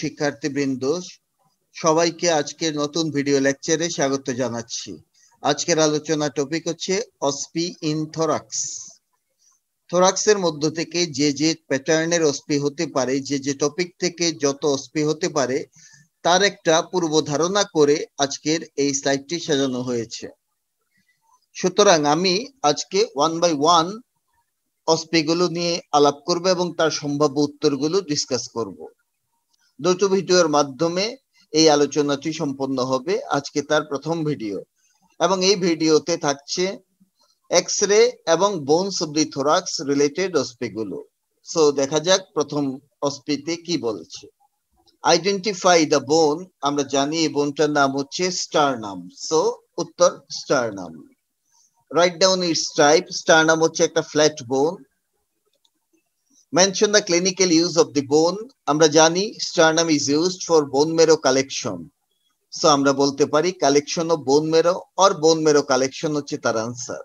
শিক্ষার্থীবৃন্দ, সবাইকে আজকের নতুন ভিডিও লেকচারে স্বাগত জানাচ্ছি। আজকের আলোচনা টপিক হচ্ছে অস্পি ইন থোরাক্স। থোরাক্সের মধ্য থেকে যে যে প্যাটার্নের অস্পি হতে পারে, যে যে টপিক থেকে যত অস্পি হতে পারে, তার একটা পূর্ব ধারণা করে আজকের এই স্লাইডটি সাজানো হয়েছে। সুতরাং আমি আজকে 1 বাই 1 অস্পিগুলো নিয়ে আলাপ করব এবং তার সম্ভাব্য উত্তরগুলো ডিসকাস করব। দুটো ভিডিওর মাধ্যমে এই আলোচনাটি সম্পন্ন হবে। আজকে তার প্রথম ভিডিও এবং এই ভিডিওতে থাকছে এক্স-রে এবং bones of the thorax related অস্পিগুলো। সো দেখা যাক প্রথম অস্পিতে কি বলছে। আইডেন্টিফাই দ্য বোন। আমরা জানি এই বোনটার নাম হচ্ছে স্টারনাম। সো উত্তর sternum. Write down it's type. Sternum হচ্ছে একটা ফ্ল্যাট বোন। Mention the clinical use of the bone. আমরা জানি sternum is used for bone marrow collection. So আমরা বলতে পারি collection of bone marrow or bone marrow collection হচ্ছে তার answer.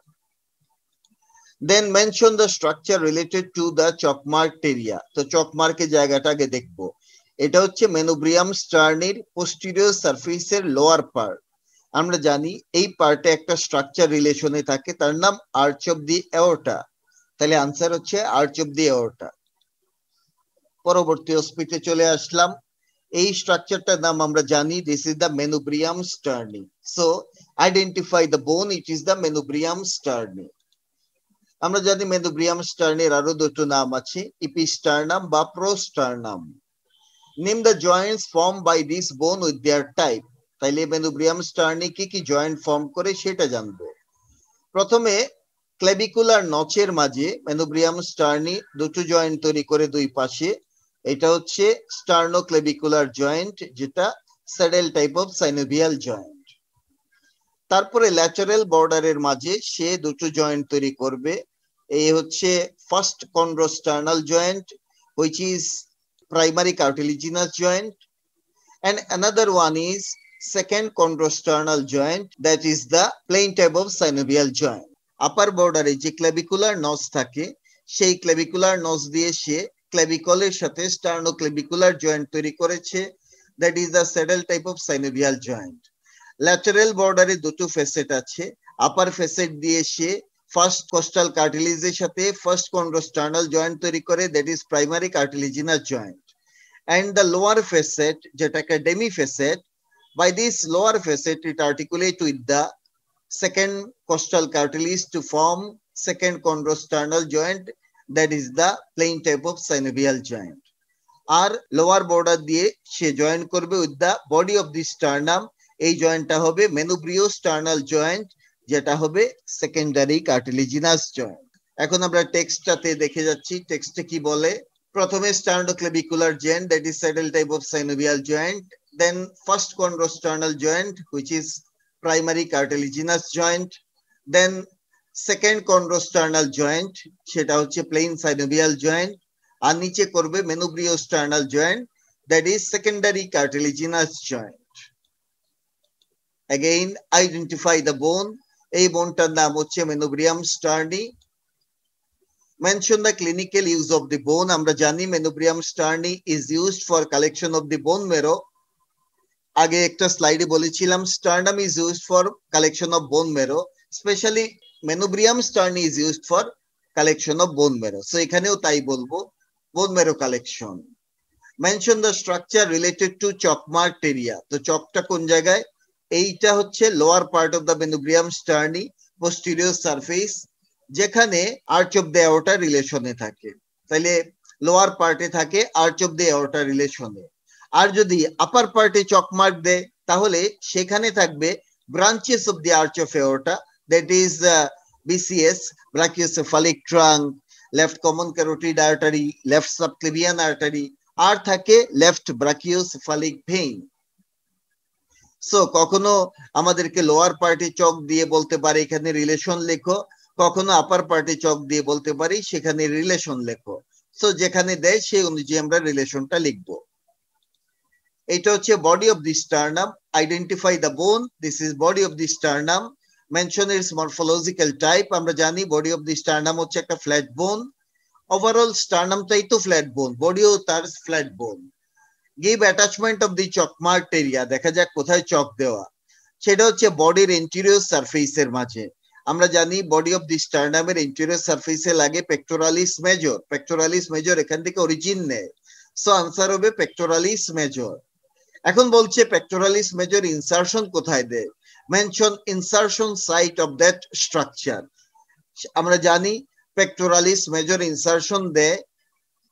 Then mention the structure related to the chalk mark area. তো chalk mark-এর জায়গাটা আগে দেখব। এটা হচ্ছে মেনোব্রিয়াম স্টার্নির posterior surface এর lower part. আমরা জানি এই পার্টে একটা স্ট্রাকচার রিলেশনে থাকে, তার নাম আর্চ অফ দি এওর্টা। তাহলে আনসার হচ্ছে আর্চ অফ দি এওর্টা। পরবর্তী অস্পিতে চলে আসলাম। এই স্ট্রাকচারটার নাম আমরা জানি, this is the manubrium sterni. So identify the bone, it is the manubrium স্টার্নি। আমরা জানি মেনোব্রিয়াম স্টার্নির আরো দুটো নাম আছে, ইপিস্টার্নাম বা prosternum. Name the joints form by this bone with their type. তাইলে মেনোব্রিয়াম স্টার্নি কি কি জয়েন্ট ফর্ম করে সেটা জানবো। প্রথমে ক্লেভিকুলার নচের মাঝে মেনোব্রিয়াম স্টার্নি দুটো জয়েন্ট তৈরি করে দুই পাশে। এটা হচ্ছে স্টার্নোক্লেভিকুলার জয়েন্ট, যেটা saddle type of synovial joint. তারপরে ল্যাটারাল বর্ডারের মাঝে সে দুটো জয়েন্ট তৈরি করবে। এই হচ্ছে first chondrosternal joint, which is primary cartilaginous joint, and another one is second chondrosternal joint, that is the plain type of synovial joint. আপার বর্ডারে যে ক্লেভিকুলার নচ থাকে, সেই ক্লেভিকুলার নচ দিয়ে সে ক্লেভিকলের সাথে স্টার্নোক্লেভিকুলার জয়েন্ট তৈরি করেছে, that is the saddle type of synovial joint. Lateral বর্ডারে দুটো ফেসেট আছে। আপার ফেসেট দিয়ে সে ফার্স্ট কোস্টাল কার্টিলেজের সাথে ফার্স্ট কন্ড্রোস্টার্নাল জয়েন্ট তৈরি করে, that is primary cartilaginous joint. And the lower facet, যেটাকে demi facet, by this lower facet it articulate with the second costal cartilage to form second chondrosternal joint, that is the plain type of synovial joint. আর lower border দিয়ে সে join করবে with the body of the sternum. এই জয়েন্টটা হবে মেনোব্রিওস্টার্নাল joint, যেটা হবে secondary কার্টিলিজিনাস joint. এখন আমরা টেক্সটটাতে দেখে যাচ্ছি টেক্সটে কি বলে। প্রথমে sternoclavicular joint, that is saddle type of synovial joint. Then first chondrosternal joint, which is primary cartilaginous joint. Then second chondrosternal joint, সেটা হচ্ছে plain synovial joint. আর নিচে করবে মেনোব্রিওস্টার্নাল joint, that is secondary cartilaginous joint. Again, identify the bone. এই বোনটার নাম হচ্ছে মেনোব্রিয়াম স্টার্নি। Mention the clinical use of the bone. আমরা জানি মেনোব্রিয়াম স্টার্নি is used for collection of the bone marrow. আগে একটা স্লাইডে বলেছিলাম sternum is used for collection of bone marrow. Especially মেনোব্রিয়াম স্টার্নি is used for collection of bone marrow. So এখানেও তাই বলবো, bone marrow collection. Mention the structure related to chalk mark area. তো চকটা কোন জায়গায়? এইটা হচ্ছে lower part of the manubrium sterni, posterior surface, যেখানে arch of the aorta রিলেশনে থাকে। তাহলে লোয়ার পার্টে থাকে আর্চ অফ দ্য এওর্টা রিলেশনে। আর যদি আপার পার্টে চক মার্ক দেয়, তাহলে সেখানে থাকবে branches of the arch of aorta, that is BCS, brachiocephalic trunk, left common carotid artery, left subclavian artery, আর থাকে লেফট ব্রাকিওসেফালিক ভেইন। সো কখনো আমাদেরকে লোয়ার পার্টে চক দিয়ে বলতে পারে এখানে রিলেশন লেখো, কখনো আপার পার্টে চক দিয়ে বলতে পারি সেখানে রিলেশন লেখো। সো যেখানে দেয় সেই অনুযায়ী আমরা রিলেশনটা লিখবো। এটা হচ্ছে body of the sternum. Identify the বোন, this is body of the sternum. Mention it's morphological type. আমরা জানি বডি অফ দি স্টার্নাম হচ্ছে একটা ফ্ল্যাট বোন। ওভারঅল স্টার্নামটাই তো ফ্ল্যাট বোন, বডিও তার flat bone. Give attachment of the chalk marked area, দেখা যাক কোথায় চক দেওয়া, সেটা হচ্ছে বডির এন্টেরিয়র সারফেসের মাঝে। আমরা জানি বডি অফ দি স্টারনামের এন্টেরিয়র সারফেসে লাগে পেক্টোরালিস মেজর, পেক্টোরালিস মেজর এখান থেকে অরিজিন নেয়, সো আনসার হবে পেক্টোরালিস মেজর। এখন বলছে পেক্টোরালিস মেজর ইনসারশন কোথায় দেয়, mention insertion site of that structure. আমরা জানি পেক্টোরালিস মেজর ইনসারশন দেয়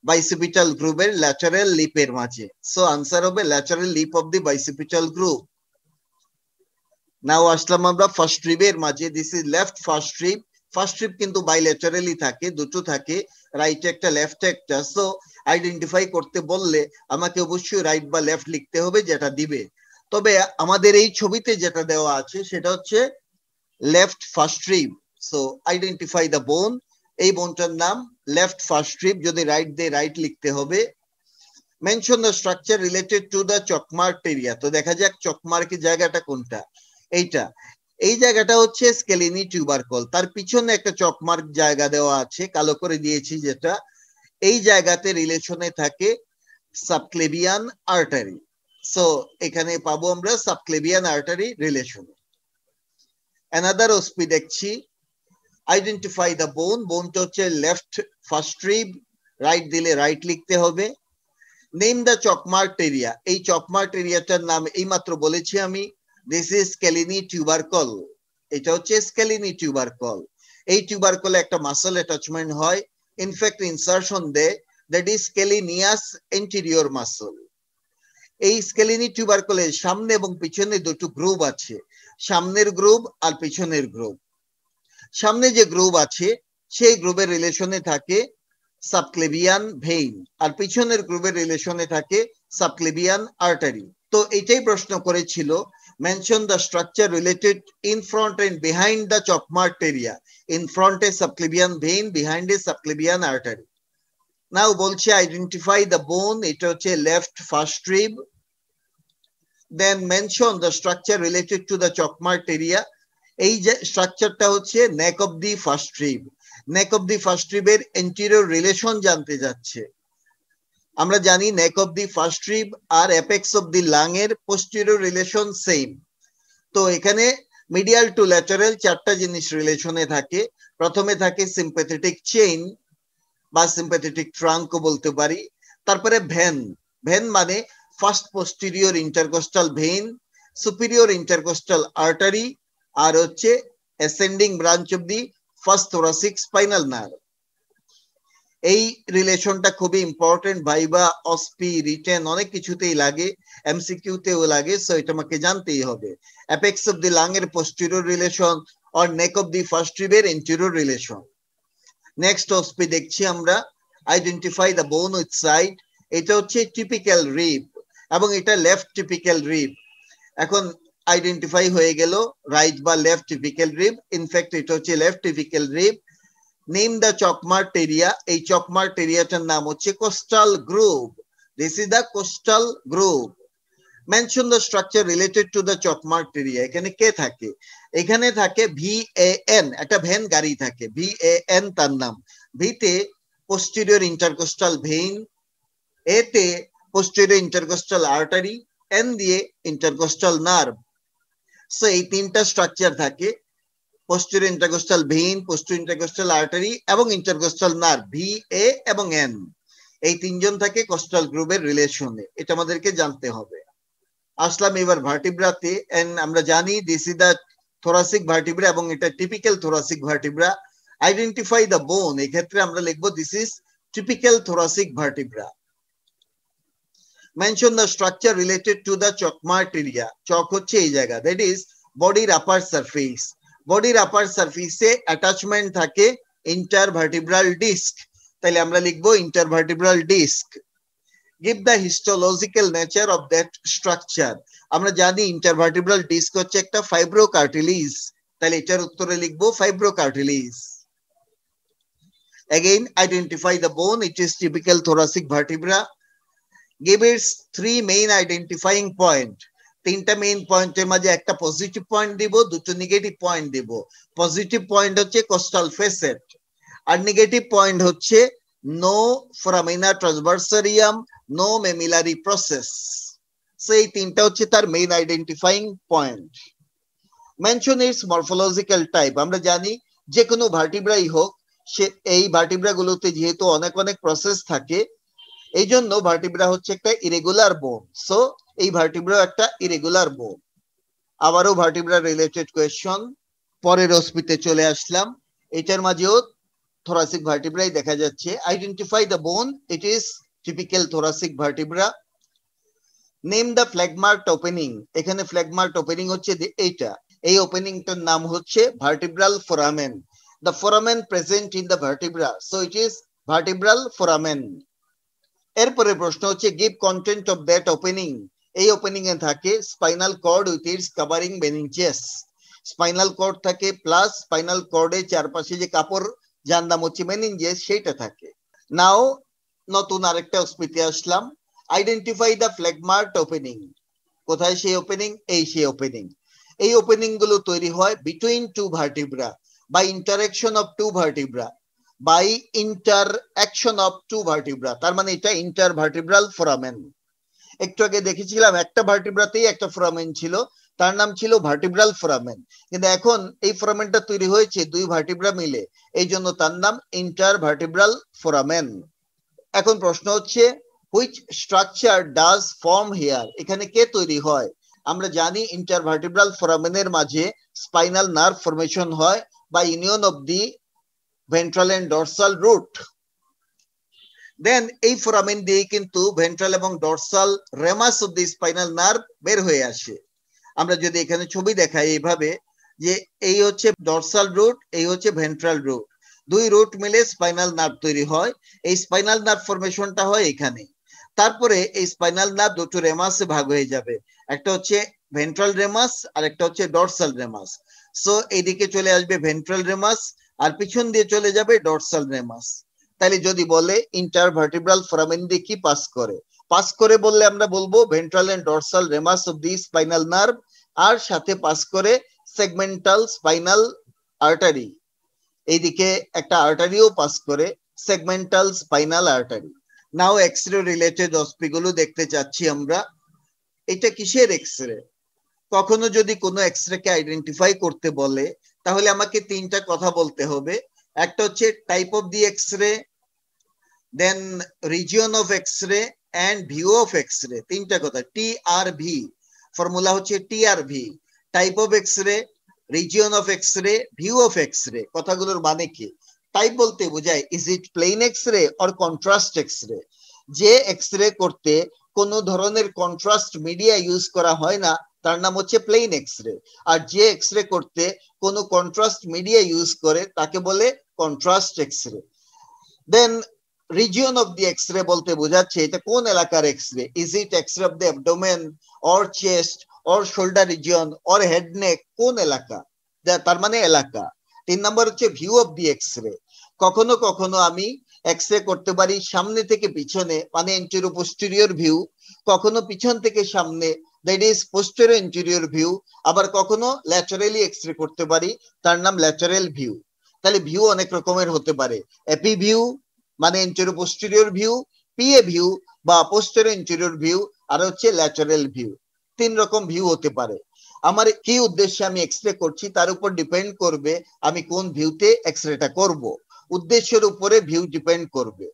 বাইসিপিটাল গ্রুপের ল্যাটারাল লিপের মাঝে, সো আনসার হবে lateral lip of the bicipital groove. Now আসলাম আমরা ফার্স্ট রিবের মাঝে, this is left first rib. First rib কিন্তু বাইল্যাটারালি থাকে, দুটো থাকে, রাইট একটা লেফট একটা, সো আইডেন্টিফাই করতে বললে আমাকে অবশ্যই রাইট বা লেফট লিখতে হবে যেটা দিবে। তবে আমাদের এই ছবিতে যেটা দেওয়া আছে সেটা হচ্ছে left first rib, so identify the bone, এই বোনটার নাম লেফট ফার্স্ট রিব, যদি রাইট দিয়ে রাইট লিখতে হবে। Mention the structure related to the chalk marked area, তো দেখা যাক চকমার্কের জায়গাটা কোনটা, এইটা, এই জায়গাটা হচ্ছে স্কেলিনি টিউবারকল, তার পিছনে একটা চকমার্ক জায়গা দেওয়া আছে, কালো করে দিয়েছি যেটা, এই জায়গাতে রিলেশনে থাকে সাবক্লেভিয়ান আর্টারি, সো এখানে পাবো আমরা সাবক্লেভিয়ান আর্টারি রিলেশনে। অ্যানাদার ওসপি দেখছি, আইডেন্টিফাই দ্য বোন, বোনটা হচ্ছে লেফট ফার্স্ট রিব, রাইট দিলে রাইট লিখতে হবে। নেম দ্য চকমার্কড এরিয়া, এই চকমার্কড এরিয়াটার নাম এইমাত্র বলেছি আমি, দিস ইজ স্কেলিনি টিউবারকল, এটা হচ্ছে স্কেলিনি টিউবারকল। এই টিউবারকলে একটা মাসল অ্যাটাচমেন্ট হয়, ইনফ্যাক্ট ইনসারশন দেয়, দ্যাট ইজ স্কেলিনিয়াস এন্টেরিয়র মাসল। এই স্কেলিনি টিউবারকলের সামনে এবং পিছনে দুটো গ্রুপ আছে, সামনের গ্রুপ আর পিছনের গ্রুপ। সামনে যে গ্রুপ আছে সেই গ্রুপের রিলেশনে থাকে সাবক্লেভিয়ান ভেইন, আর পিছনের গ্রুপের রিলেশনে থাকে সাবক্লেভিয়ান আর্টারি। তো এটাই প্রশ্ন করেছিল, mention the structure related in front and behind the chalk marked area, in front a subclavian vein, behind a subclavian artery. Now বলছে আইডেন্টিফাই দ্য বোন, এটা হচ্ছে left first rib. Then mention the structure related to the chalk marked area, এই যে স্ট্রাকচারটা হচ্ছে neck of the first rib, neck of the first রিবের anterior relation জানতে যাচ্ছে। আমরা জানি neck of the first rib আর অ্যাপেক্স অফ দি লাং এর পোস্টেরিয়র রিলেশন সেম, তো এখানে মিডিয়াল টু ল্যাটারাল চারটা জিনিস রিলেশনে থাকে। প্রথমে থাকে সিম্প্যাথেটিক চেইন বা সিম্প্যাথেটিক ট্রাঙ্ক বলতে পারি, তারপরে ভেন, ভেন মানে first posterior intercostal vein, superior intercostal artery, আর হচ্ছে ascending branch of the first thoracic spinal nerve. এই রিলেশনটা খুবই ইম্পর্টেন্ট, ভাইবা, অসপি, রিটেন অনেক কিছুতেই লাগে, এমসিকিউ তেও লাগে, সো এটা আমাকে জানতেই হবে। অ্যাপেক্স অফ দি লাং এর পোস্টেরিয়র রিলেশন আর নেক অফ দি ফার্স্ট রিবের এন্টেরিয়র রিলেশন। নেক্সট অসপি দেখছি আমরা, identify the bone with side, এটা হচ্ছে টিপিক্যাল রিব এবং এটা লেফট টিপিক্যাল রিব। এখন আইডেন্টিফাই হয়ে গেল রাইট বা লেফট টিপিক্যাল রিব, ইনফ্যাক্ট এটা হচ্ছে left typical rib. Name the chalk marked area, এই চকমার্কড এরিয়াটার নাম হচ্ছে costal groove, this is the costal groove. Mention the structure related to the chalk marked area, এখানে কে থাকে, এখানে থাকে VAN, একটা ভ্যান গাড়ি থাকে, VAN তার নাম, ভিতে পোস্টেরিয়র ইন্টারকোস্টাল ভেইন, এতে পোস্টেরিয়র ইন্টারকোস্টাল আর্টারি, এন দিয়ে ইন্টারকোস্টাল নার্ভ। সো এই তিনটা স্ট্রাকচার থাকে, posterior intercostal vein, posterior intercostal artery এবং intercostal nerve, VA এবং N, এই তিনজন থাকে কোস্টাল গ্রুপের রিলেশনে, এটা আমাদেরকে জানতে হবে। আসলাম এবার ভার্টিব্রাতে, এন্ড আমরা জানি this is the thoracic vertebra এবং এটা typical thoracic vertebra. Identify the bone, এই ক্ষেত্রে আমরা লিখবো this is typical thoracic vertebra. Mention the structure related to the chalk marked area, chalk হচ্ছে এই জায়গা, দ্যাট ইজ বডির আপার সারফেস, বডির আপার সারফেসে অ্যাটাচমেন্ট থাকে ইন্টারভার্টিব্রাল ডিস্ক, তাহলে আমরা লিখবো intervertebral disk. Give the histological nature of that structure, আমরা জানি ইন্টারভার্টিব্রাল ডিস্ক হচ্ছে একটা ফাইব্রোকার্টিলিজ, তাহলে এটার উত্তরে লিখবো ফাইব্রোকার্টিলিজ। Again, identify the bone, it is typical thoracic vertebra. Give its three main identifying point, তিনটা মেইন পয়েন্টের মাঝে একটা পজিটিভ পয়েন্ট দিব, দুটো নেগেটিভ পয়েন্ট দিব। পজিটিভ পয়েন্ট হচ্ছে কোস্টাল ফেসেট, আর নেগেটিভ পয়েন্ট হচ্ছে নো ফোরামিনা ট্রান্সভার্সারিয়াম, নো মেমিলারি প্রসেস। সো এই তিনটা হচ্ছে তার main identifying point. Mention it's morphological type. আমরা জানি যে কোনো ভার্টিব্রাই হোক, সে এই ভার্টিব্রা গুলোতে যেহেতু অনেক অনেক প্রসেস থাকে, এই জন্য ভার্টিব্রা হচ্ছে একটা ইরেগুলার বোন। সো এই ভার্টিব্রা একটা ইরেগুলার বোন। আবারও ভার্টিব্রা রিলেটেড কোয়েশ্চন, পরের অস্পিতে চলে আসলাম। এটার মাঝেও thoracic vertebrae দেখা যাচ্ছে। Identify the bone, it is typical thoracic vertebra. Name the flag marked opening. এখানে ফ্ল্যাগমার্কড ওপেনিং হচ্ছে এইটা, এই ওপেনিংটার নাম হচ্ছে vertebral foramen. The foramen present in the vertebra, so it is vertebral foramen. এরপরে প্রশ্ন হচ্ছে give content of that opening. এই ওপেনিং এ থাকে spinal cord with its covering meninges. Spinal cord থাকে প্লাস স্পাইনাল কর্ডের চারপাশে যে কাপড় যার নাম হচ্ছে মেনিনজেস সেইটা থাকে। নাও নতুন আরেকটা অস্পিতে আসলাম। Identify the flag marked opening. কোথায় সেই ওপেনিং? এই সেই ওপেনিং। এই ওপেনিং গুলো তৈরি হয় between two vertebra, by interaction of two vertebra, by interaction of two vertebra. তার মানে এটা ইন্টারভার্টিব্রাল ফোরামেন। একটু আগে দেখেছিলাম একটা ভার্টিব্রাতেই একটা ফোরামেন ছিল, তার নাম ছিল ভার্টিব্রাল ফোরামেন, কিন্তু এখন এই ফোরামেনটা তৈরি হয়েছে দুই ভার্টিব্রা মিলে, এই জন্য তার নাম ইন্টারভার্টিব্রাল ফোরামেন। এখন প্রশ্ন হচ্ছে which structure does form here. এখানে কে তৈরি হয়? আমরা জানি ইন্টারভার্টিব্রাল ফোরামেনের মাঝে স্পাইনাল নার্ভ ফরমেশন হয় বা union of the ventral and dorsal root. Then এই ফোরামেন দিয়ে কিন্তু ভেন্ট্রাল এবং dorsal ramus of the spinal nerve বের হয়ে আসে। আমরা যদি এখানে ছবি দেখাই এইভাবে, যে এই হচ্ছে ডরসাল রুট, এই হচ্ছে ভেন্ট্রাল রুট, দুই রুট মিলে স্পাইনাল নার্ভ তৈরি হয়। এই স্পাইনাল নার্ভ ফরমেশনটা হয় এখানে। তারপরে এই স্পাইনাল নার্ভ দুটো রেমাসে ভাগ হয়ে যাবে, একটা হচ্ছে ভেন্ট্রাল রেমাস আর একটা হচ্ছে ডরসাল রেমাস। সো এইদিকে চলে আসবে ভেন্ট্রাল রেমাস আর পিছন দিয়ে চলে যাবে ডরসাল রেমাস। তাহলে যদি বলে ইন্টারভার্টিব্রাল ফোরামেন দিয়ে কি পাস করে, পাস করে বললে আমরা বলবো ventral and dorsal ramus of the spinal nerve, আর সাথে পাস করে সেগমেন্টাল স্পাইনাল আর্টারি। এইদিকে একটা আর্টারিও পাস করে, segmental spinal artery. Now X-ray related অস্পিগুলো দেখতে চাচ্ছি আমরা। এটা কিসের এক্সরে? কখনো যদি কোনো এক্সরে কে আইডেন্টিফাই করতে বলে তাহলে আমাকে তিনটা কথা বলতে হবে। একটা হচ্ছে type of the x-ray, then region of x-ray and view of x-ray. তিনটা কথা, টিআরভি, ফর্মুলা হচ্ছে TRV, type of x-ray, region of x-ray, view of x-ray. কথাগুলোর মানে কি? টাইপ বলতে বোঝায় is it plain x-ray or contrast x-ray. যে x-ray করতে কোনো ধরনের কন্ট্রাস্ট মিডিয়া ইউজ করা হয় না তার নাম হচ্ছে প্লেন এক্সরে, আর যে এক্সরে করতে কোনো কন্ট্রাস্ট মিডিয়া ইউজ করে তাকে বলে contrast x-ray. Then region of the x-ray বলতে বোঝাচ্ছে এটা কোন এলাকার x-ray, is it x-ray of the abdomen or chest or shoulder region or head neck, কোন এলাকা, তার মানে এলাকা। 3 নম্বর হচ্ছে ভিউ অফ দি এক্সরে। কখনো কখনো আমি এক্সরে করতে পারি সামনে থেকে পিছনে, মানে এন্টেরিয়র পোস্টেরিয়র ভিউ, কখনো পিছন থেকে সামনে, that is posterior anterior view, আবার কখনো ল্যাটারালি এক্সরে করতে পারি, তার নাম ল্যাটারাল ভিউ। তাহলে ভিউ অনেক রকমের হতে পারে, এপি ভিউ মানে anterior posterior view, PA view বা পোস্টেরিয়র এন্টেরিয়র ভিউ, আর হচ্ছে ল্যাটারাল ভিউ। 3 রকম ভিউ হতে পারে। আমার কি উদ্দেশ্যে আমি এক্সরে করছি তার উপর ডিপেন্ড করবে আমি কোন ভিউতে এক্সরেটা করব, উদ্দেশ্যের উপরে ভিউ ডিপেন্ড করবে।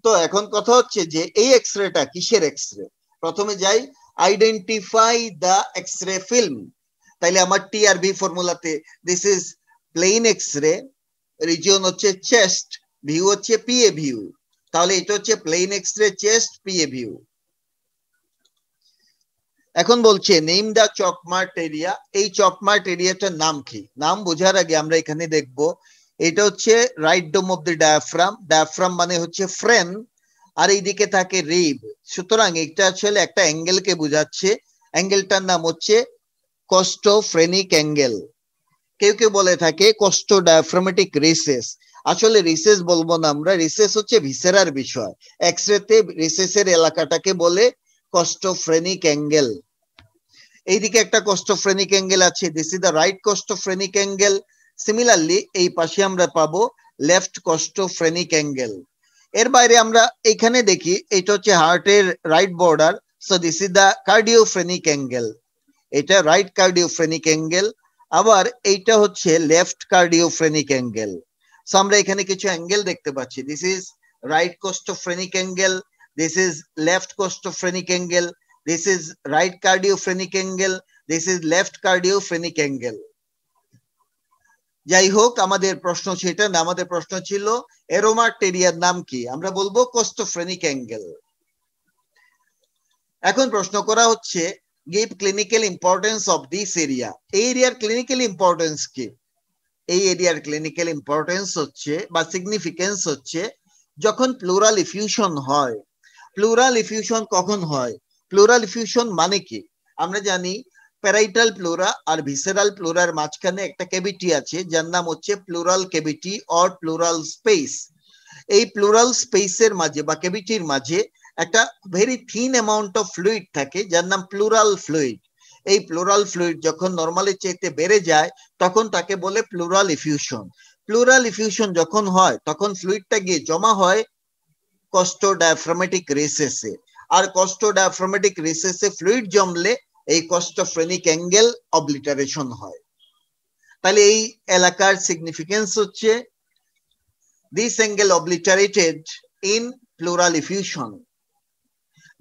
তো এখন কথা হচ্ছে যে এই এক্সরেটা কিসের এক্সরে। প্রথমে যাই আইডেন্টিফাই দা এক্সরে ফিল্ম। তাইলে আমার টিআরভি ফর্মুলাতে this is plain X-ray, region হচ্ছে চেস্ট, ভিউ হচ্ছে পিএ ভিউ। তাহলে এটা হচ্ছে plain X-ray chest PA view. এখন বলছে নেম দা চকমার্ট এরিয়া। এই চকমার্ট এরিয়াটার নাম কি? নাম বোঝার আগে আমরা এখানে দেখব এটা হচ্ছে right dome of the diaphragm. Diaphragm মানে হচ্ছে ফ্রেন, আর এইদিকে থাকে রিব। সুতরাং এটা আসলে একটা অ্যাঙ্গেলকে বোঝাচ্ছে। অ্যাঙ্গেলটার নাম হচ্ছে কস্টোফ্রেনিক অ্যাঙ্গেল। কেউ কেউ বলে থাকে কস্টো ডায়াফ্রামেটিক রিসেস। আসলে রিসেস বলবো না আমরা, রিসেস হচ্ছে ভিসেরার বিষয়। এক্সরেতে রিসেসের এলাকাটাকে বলে কস্টোফ্রেনিক অ্যাঙ্গেল। এইদিকে একটা কস্টোফ্রেনিক অ্যাঙ্গেল আছে, this is the right costophrenic angle. Similarly এই পাশে আমরা পাবো লেফট কস্টোফ্রেনিক অ্যাঙ্গেল। এর বাইরে আমরা এখানে দেখি এটা হচ্ছে হার্টের right border, so this is the cardiophrenic angle, এটা রাইট কার্ডিওফ্রেনিক অ্যাঙ্গেল, আবার এইটা হচ্ছে লেফট কার্ডিওফ্রেনিক অ্যাঙ্গেল। সো আমরা এখানে কিছু অ্যাঙ্গেল দেখতে পাচ্ছি, this is right costophrenic angle, this is left costophrenic angle, this is right cardiophrenic angle, this is left cardiophrenic angle. যাই হোক, আমাদের প্রশ্ন সেটা না, আমাদের প্রশ্ন ছিল এরোমার্টেরিয়ার নাম কি, আমরা বলবো কোস্টোফ্রেনিক অ্যাঙ্গেল। এখন প্রশ্ন করা হচ্ছে give clinical importance of this area, এই এরিয়ার ক্লিনিক্যাল ইম্পর্টেন্স কি? এই এরিয়ার ক্লিনিক্যাল ইম্পর্টেন্স হচ্ছে বা সিগনিফিকেন্স হচ্ছে যখন প্লুরাল ইফিউশন হয়। প্লুরাল ইফিউশন কখন হয়? প্লুরাল ইফিউশন মানে কি? আমরা জানি প্যারাইটাল প্লুরা আর ভিসেরাল প্লুরার মাঝখানে একটা ক্যাভিটি আছে যার নাম হচ্ছে pleural cavity or pleural space. এই প্লুরাল স্পেসের মাঝে বা ক্যাভিটির মাঝে একটা very thin amount of fluid থাকে যার নাম প্লুরাল ফ্লুইড। এই প্লুরাল ফ্লুইড যখন নরমালের চাইতে বেড়ে যায় তখন তাকে বলে প্লুরাল ইফিউশন। প্লুরাল ইফিউশন যখন হয় তখন ফ্লুইডটা গিয়ে জমা হয় কস্টোডায়াফ্রামেটিক রেসেসে, আর কস্টোডায়াফ্রামেটিক রেসেসে ফ্লুইড জমলে এই কস্টোফ্রেনিক অ্যাঙ্গেল অবলিটারেশন হয়। তাহলে এই এলাকার সিগনিফিকেন্স হচ্ছে this angle obliterated in pleural effusion.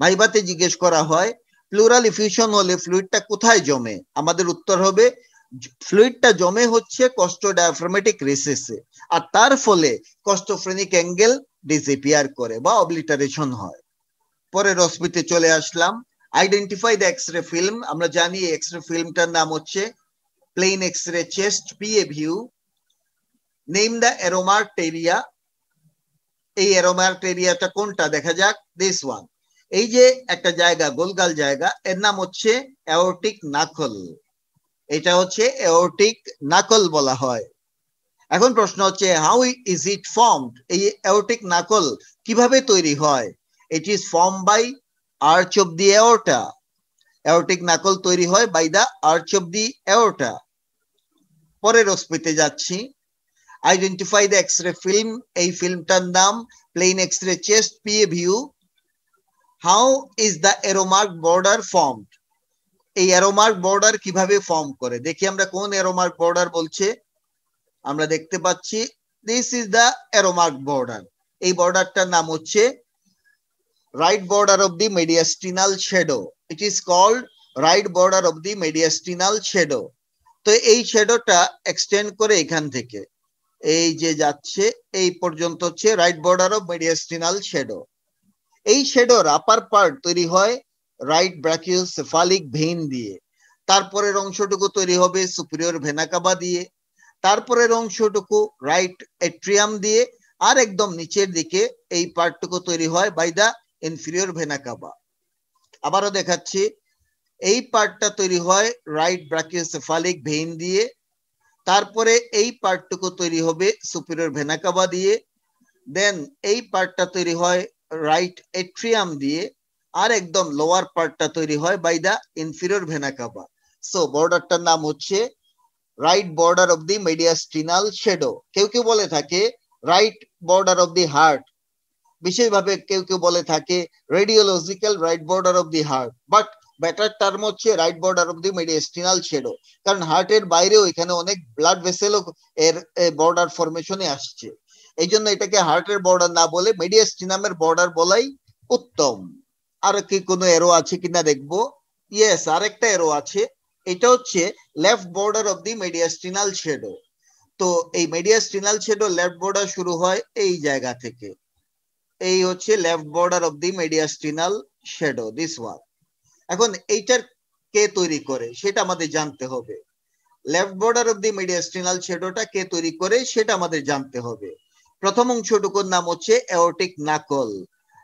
ভাইভাতে জিজ্ঞেস করা হয় প্লুরাল ইফিউশন হলে ফ্লুইডটা কোথায় জমে, আমাদের উত্তর হবে ফ্লুইডটা জমে হচ্ছে কস্টোডায়াফ্রামেটিক রেসেসে, আর তার ফলে কস্টোফ্রেনিক অ্যাঙ্গেল ডিসঅ্যাপিয়ার করে বা অবলিটারেশন হয়। পরে রশ্মিতে চলে আসলাম, আইডেন্টিফাই দ্য এক্সরে ফিল্ম। আমরা জানি এক্সরে ফিল্মটার নাম হচ্ছে plain X-ray chest PA view. Name the arrow marked area, এই এরোমার্কড এরিয়াটা কোনটা দেখা যাক, দিস ওয়ান। এই যে একটা জায়গা গোলগাল জায়গা এর নাম হচ্ছে অ্যাওর্টিক নাকল, এটা হচ্ছে অ্যাওর্টিক নাকল বলা হয়। এখন প্রশ্ন হচ্ছে হাউ ইজ ইট ফর্মড, এই অ্যাওর্টিক নাকল কিভাবে তৈরি হয়? It is form by arch of the aorta, aortic knuckle তৈরি হয় by the arch of the aorta. পরের রশ্মিতে যাচ্ছি, আইডেন্টিফাই দ্য এক্সরে ফিল্ম, এই ফিল্মটার নাম plain X-ray chest PA view. How is the arrow mark border formed, এই arrow mark border কিভাবে ফর্ম করে, দেখি আমরা কোন এরোমার্ক বর্ডার বলছে। আমরা দেখতে পাচ্ছি this is the arrow mark border, এই বর্ডারটার নাম হচ্ছে right border of the mediastinal shadow, it is called right border of the mediastinal shadow. তো এই শ্যাডোটা এক্সটেন্ড করে এখান থেকে এই যে যাচ্ছে এই পর্যন্ত হচ্ছে রাইট বর্ডার অফ মেডিয়াস্টিনাল শ্যাডো। এই শ্যাডোর আপার পার্ট তৈরি হয় রাইট ব্রাকিওসেফালিক ভেইন দিয়ে, তারপরের অংশটুকু তৈরি হবে সুপিরিয়র ভেনা কাভা দিয়ে, তারপরের অংশটুকু রাইট এট্রিয়াম দিয়ে, আর একদম নিচের দিকে এই পার্টটুকু তৈরি হয় by the inferior vena cava. আবারও দেখাচ্ছি, এই পার্টটা তৈরি হয় রাইট ব্রাকিওসেফালিক ভেইন দিয়ে, তারপরে এই পার্টটুকু তৈরি হবে সুপিরিয়র ভেনা কাভা দিয়ে, দেন এই পার্টটা তৈরি হয় রাইট এট্রিয়াম দিয়ে, আর একদম লোয়ার পার্টটা তৈরি হয় by the inferior vena cava. So বর্ডারটার নাম হচ্ছে right border of the mediastinal shadow. কেউ কেউ বলে থাকে right border of the heart, বিশেষভাবে কেউ কেউ বলে থাকে radiological right border of the heart, but better term হচ্ছে right border of the mediastinal shadow, কারণ হার্টের বাইরেও এখানে অনেক ব্লাড ভেসেলও এর বর্ডার ফরমেশনে আসছে, এই জন্য এটাকে হার্টের বর্ডার না বলে মেডিয়াস্টিনামের বর্ডার বলাই উত্তম। আর কি কোনো এরো আছে কিনা দেখবো, ইয়েস আরেকটা এরো আছে, এটা হচ্ছে left border of the mediastinal shadow. তো এই মেডিয়াস্টিনাল শ্যাডো লেফট বর্ডার শুরু হয় এই জায়গা থেকে, এই হচ্ছে left border of the mediastinal shadow, this one. এখন এইটার কে তৈরি করে সেটা আমাদের জানতে হবে, left border of the mediastinal শ্যাডোটা কে তৈরি করে সেটা আমাদের জানতে হবে। প্রথম অংশটুকুর নাম হচ্ছে aortic knuckle,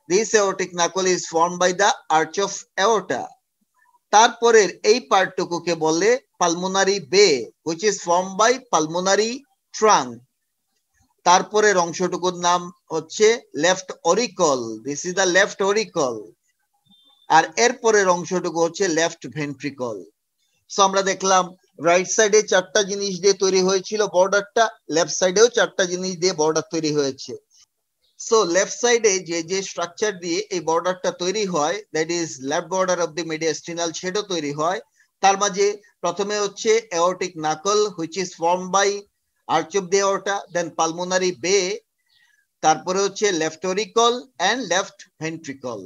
this aortic knuckle is formed by the arch of aorta. তারপরের এই পার্টটুকুকে বলে pulmonary bay, which is formed by pulmonary trunk. তারপরের অংশটুকুর নাম হচ্ছে left auricle, this is the left auricle. আর এরপরের অংশটুকু হচ্ছে লেফট ভেন্ট্রিকল। সো আমরা দেখলাম রাইট সাইডে চারটা জিনিস দিয়ে তৈরি হয়েছিল বর্ডারটা, লেফট সাইডেও চারটা জিনিস দিয়ে বর্ডার তৈরি হয়েছে। So left side এ যে স্ট্রাকচার দিয়ে এই বর্ডারটা তৈরি হয়, that is left border of the mediastinal shadow তৈরি হয়, তার মাঝে প্রথমে হচ্ছে aortic knuckle which is formed by arch of the aorta, then pulmonary bay, তারপরে হচ্ছে left auricle and left ventricle.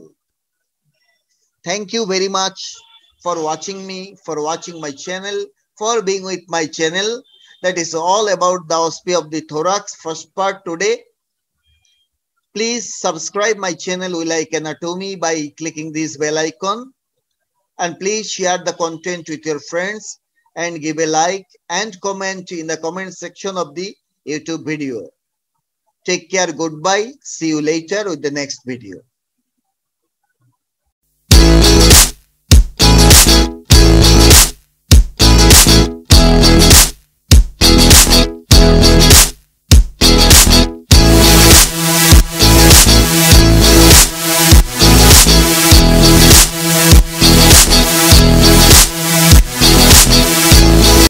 Thank you very much for watching me, for watching my channel, for being with my channel. That is all about the OSPE of the thorax first part today. Please subscribe my channel We Like Anatomy by clicking this bell icon, and please share the content with your friends and give a like and comment in the comment section of the YouTube video. Take care, goodbye, see you later with the next video.